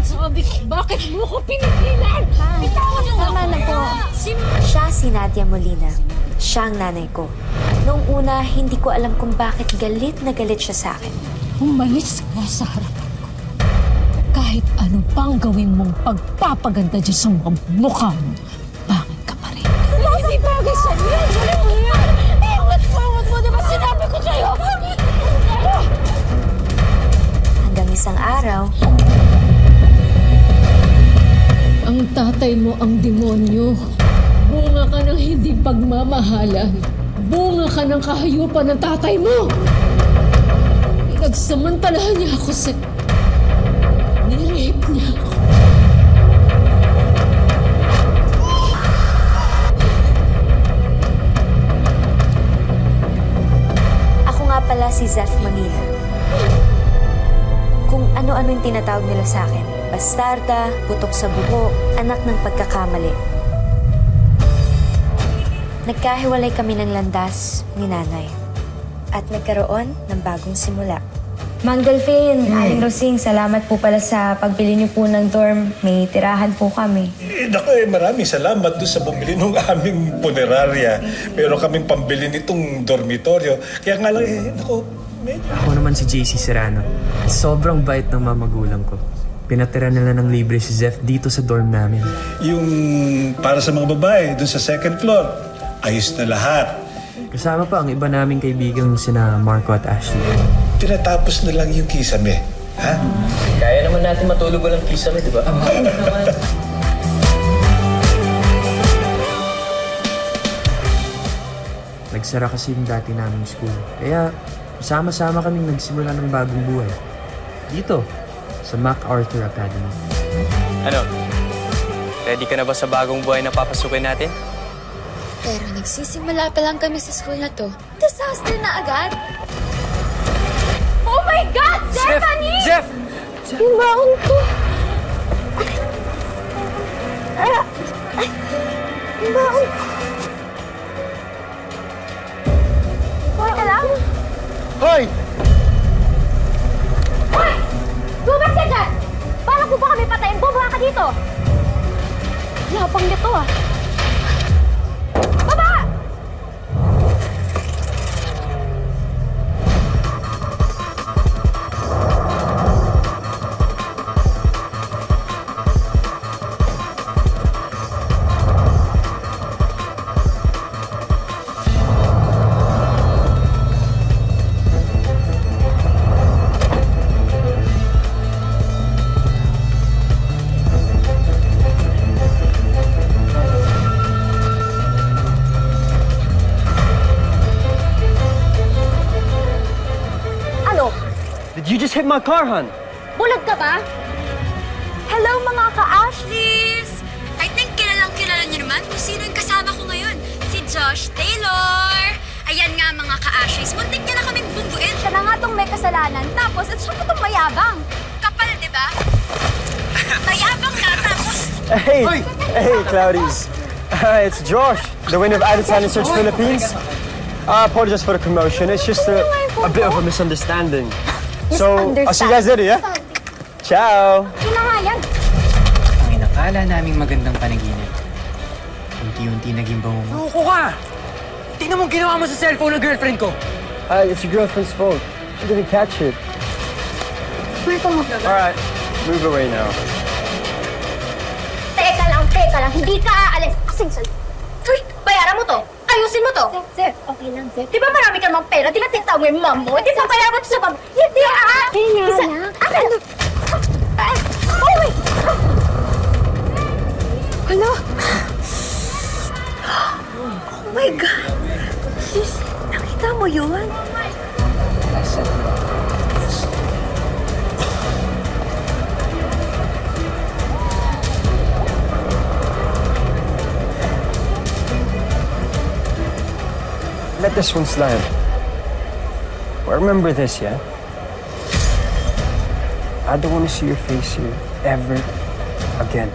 Sabi ko, bakit mo ko pinipilan? Bitawan mo Tama na po. Siya si Nadia Molina. Siya ang nanay ko. Noong una, hindi ko alam kung bakit galit na galit siya sa akin. Umalis ka sa harapan ko. Kahit ano pang gawin mong pagpapaganda dyan sa mga mukha mo, bakit ka pa rin? Hindi bagay sa'yo yan! Wala mo yan! Iwat mo! Diba sinabi ko sa'yo? Hanggang isang araw, Ang tatay mo ang demonyo. Bunga ka ng hindi pagmamahalan. Bunga ka ng kahayupan ng tatay mo. Pinagsamantalahan niya ako sa... Nirape niya ako. ako nga pala si Zeph Manila. Kung ano-ano yung tinatawag nila sa akin. Bastarda, putok sa buho, anak ng pagkakamali. Nagkahiwalay kami ng landas ni nanay. At nagkaroon ng bagong simula. Mang Delphine, Aling Rosing, salamat po pala sa pagbili niyo po ng dorm. May tirahan po kami. Naku, maraming salamat doon sa bumili ng aming punerarya. Pero kaming pambili nitong dormitoryo. Kaya nga lang, naku, medyo... Ako naman si JC Serrano. Sobrang bait ng mamagulang ko. Pinatira nila ng libre si Zeph dito sa dorm namin. Yung para sa mga babae, doon sa second floor, ayos na lahat. Kasama pa ang iba naming kaibigang sina Marco at Ashley. Tinatapos na lang yung kisame. Ha? Kaya naman natin matulog walang kisame, di ba? Nagsara kasi yung dati naming school. Kaya sama-sama kaming nagsimula ng bagong buhay. Dito, sa MacArthur Academy. Ano? Ready ka na ba sa bagong buhay na papasukin natin? Pero nagsisimula pa lang kami sa school na to. Disaster na agad! Oh my God! Stephanie! Zeph! Yung baon ko! Yung baon ko! Hoy ka lang! Hoy! Hoy! Lumabas ka dyan! Para ko ba kami patayin? Bumaba ka dito! Yapang nito ah! Baba! Did you just hit my car, hon? Bulag ka ba? Hello mga ka-Ashleys! I think kilalang-kilala niyo naman kung sino yung kasama ko ngayon. Si Josh Taylor! Ayan nga mga ka-Ashleys, muntik niya na kaming bungguin. Siya na nga tong may kasalanan, tapos at siya pa tong mayabang. Kapal, di ba? Mayabang na, tapos... Hey! Hey, Cloudies. It's Josh, the winner of Idol Talent Search Philippines. I apologize for the commotion. It's just a bit of a misunderstanding. So, I'll see you guys later, yeah? Ciao! Yun na nga yan. Ang inakala naming magandang panaginip. Unti-unti naging bangungo. Loko ka! Tingnan mo ginawa mo sa cellphone ng girlfriend ko! It's your girlfriend's phone. She didn't catch it. Alright, move away now. Teka lang, hindi ka aalis. Kasing sal... Uy, bayaran mo to. Ayusin mo to. Sir, okay lang, sir. Di ba marami ka namang pera? Di ba tita mo yung mom mo? Di ba bayaran mo to sa mom? Hindi ah! Kaya nga lang. Ano? Oh, wait! Hala? Oh my God! Sis, nakita mo yun? Let this one slide. But remember this, yeah? I don't want to see your face here ever again.